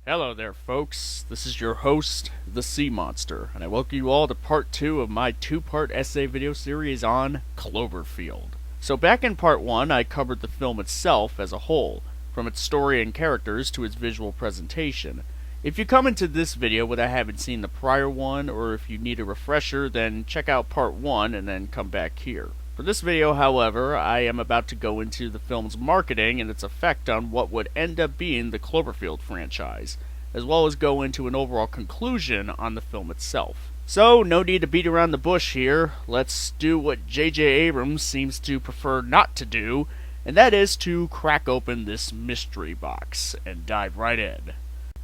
Hello there, folks. This is your host, the Sea Monster, and I welcome you all to part 2 of my two-part essay video series on Cloverfield. So back in part 1, I covered the film itself as a whole, from its story and characters to its visual presentation. If you come into this video without having seen the prior one, or if you need a refresher, then check out part 1 and then come back here. For this video, however, I am about to go into the film's marketing and its effect on what would end up being the Cloverfield franchise, as well as go into an overall conclusion on the film itself. So, no need to beat around the bush here. Let's do what J.J. Abrams seems to prefer not to do, and that is to crack open this mystery box and dive right in.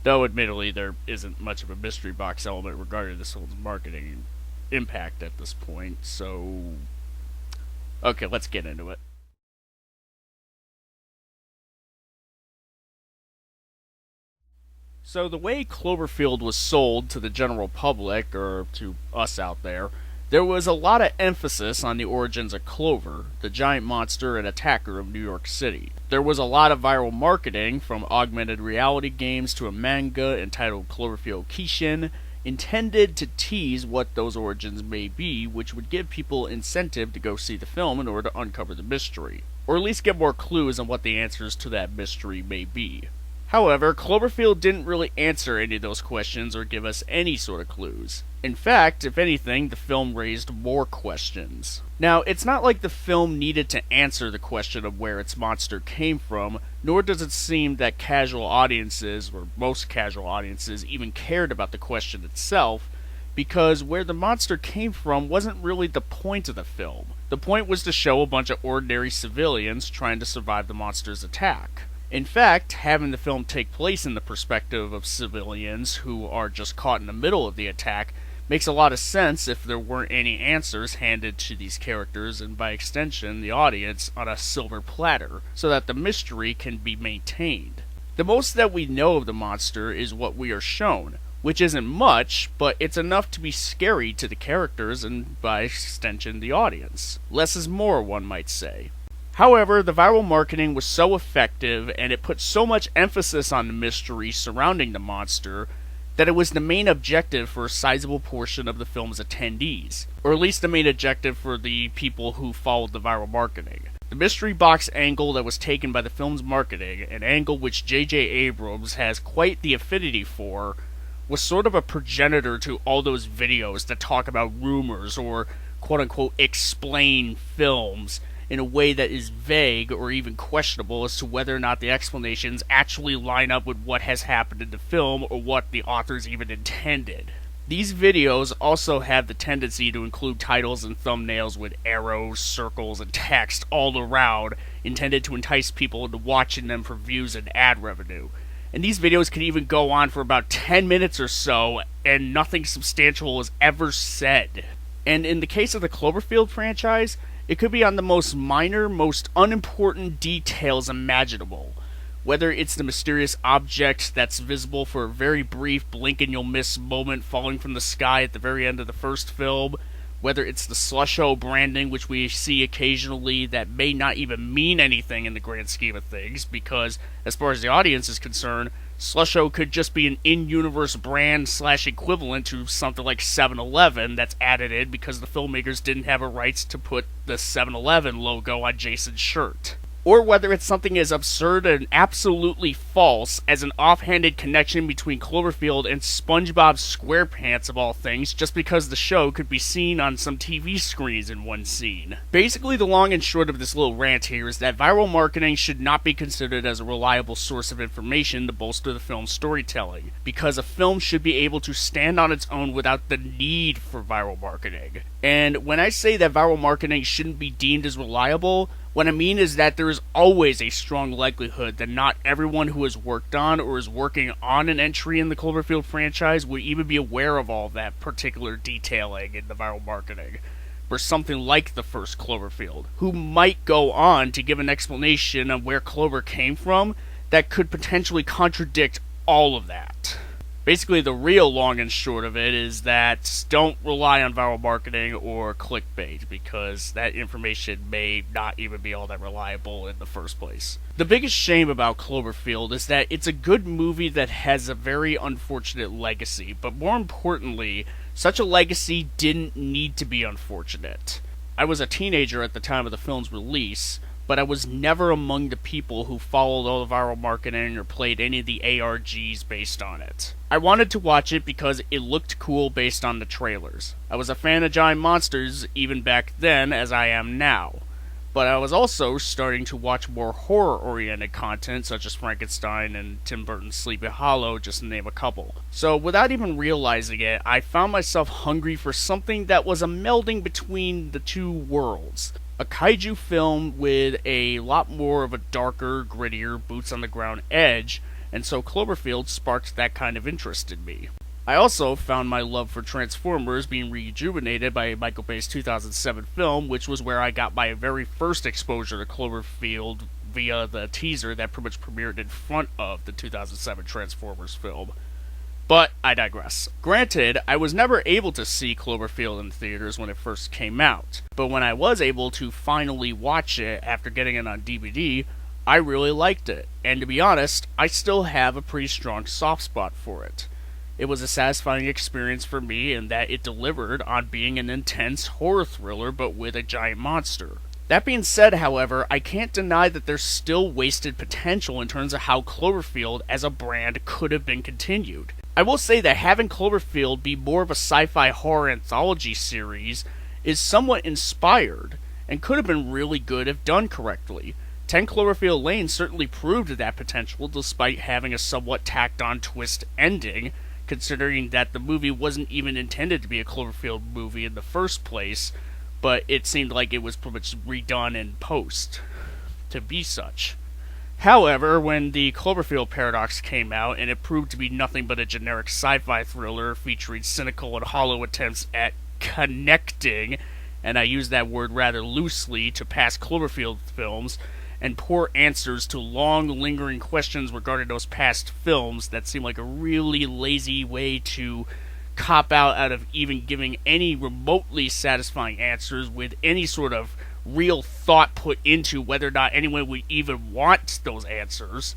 Though, admittedly, there isn't much of a mystery box element regarding this film's marketing impact at this point, so okay, let's get into it. So the way Cloverfield was sold to the general public, or to us out there was a lot of emphasis on the origins of Clover, the giant monster and attacker of New York City. There was a lot of viral marketing, from augmented reality games to a manga entitled Cloverfield Kishin, intended to tease what those origins may be, which would give people incentive to go see the film in order to uncover the mystery, or at least get more clues on what the answers to that mystery may be. However, Cloverfield didn't really answer any of those questions or give us any sort of clues. In fact, if anything, the film raised more questions. Now, it's not like the film needed to answer the question of where its monster came from, nor does it seem that casual audiences, or most casual audiences, even cared about the question itself, because where the monster came from wasn't really the point of the film. The point was to show a bunch of ordinary civilians trying to survive the monster's attack. In fact, having the film take place in the perspective of civilians who are just caught in the middle of the attack makes a lot of sense if there weren't any answers handed to these characters and by extension the audience on a silver platter, so that the mystery can be maintained. The most that we know of the monster is what we are shown, which isn't much, but it's enough to be scary to the characters and by extension the audience. Less is more, one might say. However, the viral marketing was so effective and it put so much emphasis on the mystery surrounding the monster that it was the main objective for a sizable portion of the film's attendees, or at least the main objective for the people who followed the viral marketing. The mystery box angle that was taken by the film's marketing, an angle which J.J. Abrams has quite the affinity for, was sort of a progenitor to all those videos that talk about rumors or quote-unquote explain films in a way that is vague or even questionable as to whether or not the explanations actually line up with what has happened in the film or what the authors even intended. These videos also have the tendency to include titles and thumbnails with arrows, circles, and text all around, intended to entice people into watching them for views and ad revenue. And these videos can even go on for about 10 minutes or so, and nothing substantial is ever said. And in the case of the Cloverfield franchise, it could be on the most minor, most unimportant details imaginable. Whether it's the mysterious object that's visible for a very brief blink-and-you'll-miss moment falling from the sky at the very end of the first film, whether it's the Slusho branding which we see occasionally that may not even mean anything in the grand scheme of things, because, as far as the audience is concerned, Slusho could just be an in-universe brand / equivalent to something like 7-Eleven that's added in because the filmmakers didn't have a rights to put the 7-Eleven logo on Jason's shirt. Or whether it's something as absurd and absolutely false as an offhanded connection between Cloverfield and SpongeBob SquarePants of all things, just because the show could be seen on some TV screens in one scene. Basically, the long and short of this little rant here is that viral marketing should not be considered as a reliable source of information to bolster the film's storytelling, because a film should be able to stand on its own without the need for viral marketing. And when I say that viral marketing shouldn't be deemed as reliable, what I mean is that there is always a strong likelihood that not everyone who has worked on or is working on an entry in the Cloverfield franchise would even be aware of all that particular detailing in the viral marketing for something like the first Cloverfield, who might go on to give an explanation of where Clover came from that could potentially contradict all of that. Basically, the real long and short of it is that don't rely on viral marketing or clickbait because that information may not even be all that reliable in the first place. The biggest shame about Cloverfield is that it's a good movie that has a very unfortunate legacy, but more importantly, such a legacy didn't need to be unfortunate. I was a teenager at the time of the film's release, but I was never among the people who followed all the viral marketing or played any of the ARGs based on it. I wanted to watch it because it looked cool based on the trailers. I was a fan of giant monsters even back then as I am now. But I was also starting to watch more horror-oriented content such as Frankenstein and Tim Burton's Sleepy Hollow, just to name a couple. So without even realizing it, I found myself hungry for something that was a melding between the two worlds. A kaiju film with a lot more of a darker, grittier, boots-on-the-ground edge, and so Cloverfield sparked that kind of interest in me. I also found my love for Transformers being rejuvenated by Michael Bay's 2007 film, which was where I got my very first exposure to Cloverfield via the teaser that pretty much premiered in front of the 2007 Transformers film. But I digress. Granted, I was never able to see Cloverfield in theaters when it first came out, but when I was able to finally watch it after getting it on DVD, I really liked it, and to be honest, I still have a pretty strong soft spot for it. It was a satisfying experience for me in that it delivered on being an intense horror thriller but with a giant monster. That being said, however, I can't deny that there's still wasted potential in terms of how Cloverfield as a brand could have been continued. I will say that having Cloverfield be more of a sci-fi horror anthology series is somewhat inspired, and could have been really good if done correctly. 10 Cloverfield Lane certainly proved that potential despite having a somewhat tacked-on twist ending, considering that the movie wasn't even intended to be a Cloverfield movie in the first place, but it seemed like it was pretty much redone in post to be such. However, when the Cloverfield Paradox came out, and it proved to be nothing but a generic sci-fi thriller featuring cynical and hollow attempts at connecting, and I use that word rather loosely, to past Cloverfield films, and poor answers to long, lingering questions regarding those past films that seem like a really lazy way to cop out of even giving any remotely satisfying answers with any sort of real thought put into whether or not anyone would even want those answers.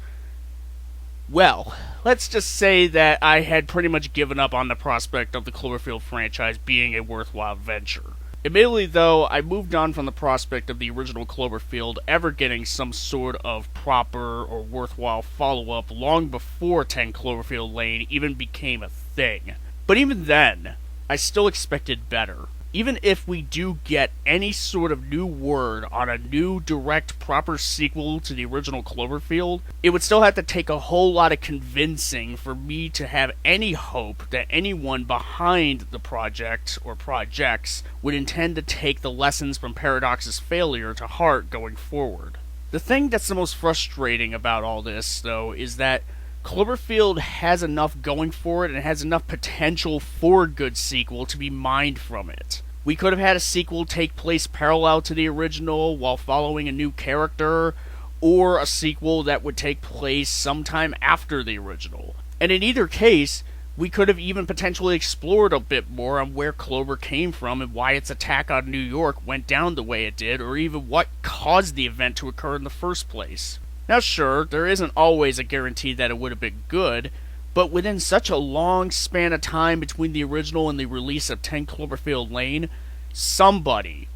Well, let's just say that I had pretty much given up on the prospect of the Cloverfield franchise being a worthwhile venture. Admittedly, though, I moved on from the prospect of the original Cloverfield ever getting some sort of proper or worthwhile follow-up long before 10 Cloverfield Lane even became a thing. But even then, I still expected better. Even if we do get any sort of new word on a new, direct, proper sequel to the original Cloverfield, it would still have to take a whole lot of convincing for me to have any hope that anyone behind the project or projects would intend to take the lessons from Paradox's failure to heart going forward. The thing that's the most frustrating about all this, though, is that Cloverfield has enough going for it and has enough potential for a good sequel to be mined from it. We could have had a sequel take place parallel to the original while following a new character, or a sequel that would take place sometime after the original. And in either case, we could have even potentially explored a bit more on where Clover came from and why its attack on New York went down the way it did, or even what caused the event to occur in the first place. Now sure, there isn't always a guarantee that it would have been good, but within such a long span of time between the original and the release of 10 Cloverfield Lane, somebody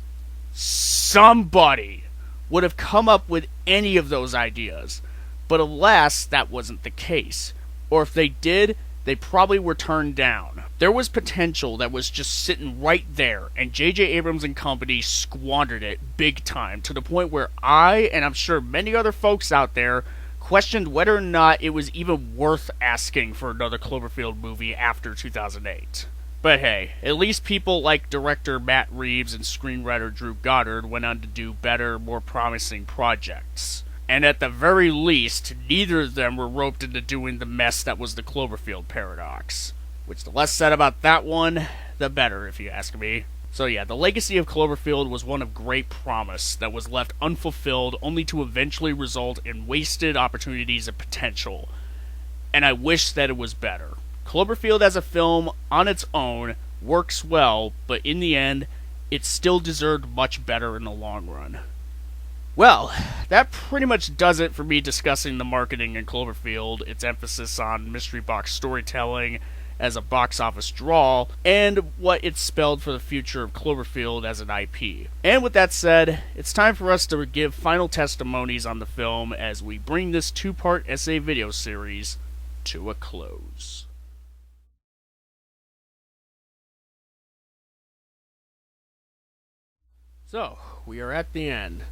would have come up with any of those ideas. But alas, that wasn't the case. Or if they did, they probably were turned down. There was potential that was just sitting right there, and J.J. Abrams and company squandered it big time, to the point where I, and I'm sure many other folks out there, questioned whether or not it was even worth asking for another Cloverfield movie after 2008. But hey, at least people like director Matt Reeves and screenwriter Drew Goddard went on to do better, more promising projects. And at the very least, neither of them were roped into doing the mess that was the Cloverfield Paradox. Which, the less said about that one, the better, if you ask me. So yeah, the legacy of Cloverfield was one of great promise that was left unfulfilled only to eventually result in wasted opportunities and potential. And I wish that it was better. Cloverfield as a film on its own works well, but in the end, it still deserved much better in the long run. Well, that pretty much does it for me discussing the marketing in Cloverfield, its emphasis on mystery box storytelling as a box office draw, and what it spelled for the future of Cloverfield as an IP. And with that said, it's time for us to give final testimonies on the film as we bring this two-part essay video series to a close. So, we are at the end.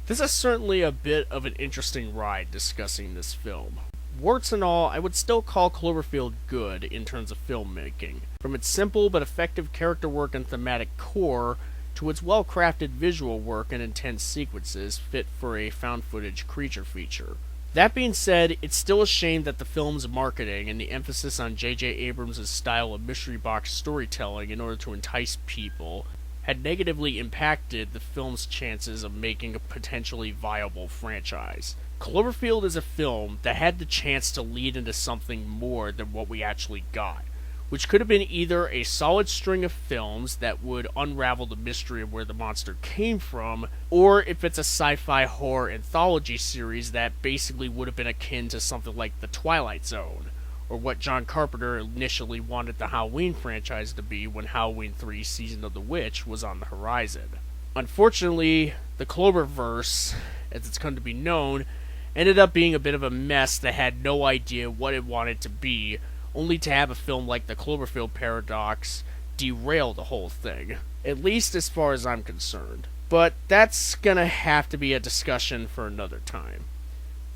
This is certainly a bit of an interesting ride discussing this film. Warts and all, I would still call Cloverfield good in terms of filmmaking. From its simple but effective character work and thematic core, to its well-crafted visual work and intense sequences fit for a found-footage creature feature. That being said, it's still a shame that the film's marketing and the emphasis on J.J. Abrams' style of mystery box storytelling in order to entice people had negatively impacted the film's chances of making a potentially viable franchise. Cloverfield is a film that had the chance to lead into something more than what we actually got, which could have been either a solid string of films that would unravel the mystery of where the monster came from, or if it's a sci-fi horror anthology series that basically would have been akin to something like The Twilight Zone, or what John Carpenter initially wanted the Halloween franchise to be when Halloween 3 Season of the Witch was on the horizon. Unfortunately, the Cloververse, as it's come to be known, ended up being a bit of a mess that had no idea what it wanted to be, only to have a film like The Cloverfield Paradox derail the whole thing, at least as far as I'm concerned. But that's gonna have to be a discussion for another time.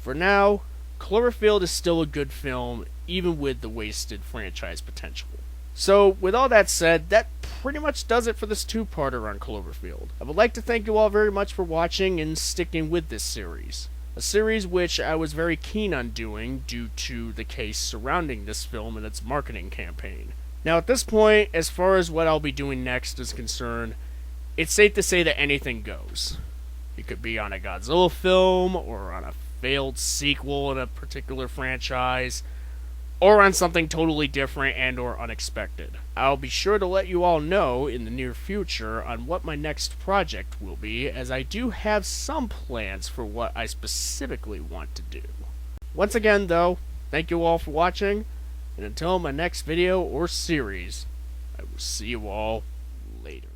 For now, Cloverfield is still a good film, even with the wasted franchise potential. So, with all that said, that pretty much does it for this two-parter on Cloverfield. I would like to thank you all very much for watching and sticking with this series. A series which I was very keen on doing due to the case surrounding this film and its marketing campaign. Now at this point, as far as what I'll be doing next is concerned, it's safe to say that anything goes. It could be on a Godzilla film, or on a failed sequel in a particular franchise, or on something totally different and or unexpected. I'll be sure to let you all know in the near future on what my next project will be, as I do have some plans for what I specifically want to do. Once again though, thank you all for watching, and until my next video or series, I will see you all later.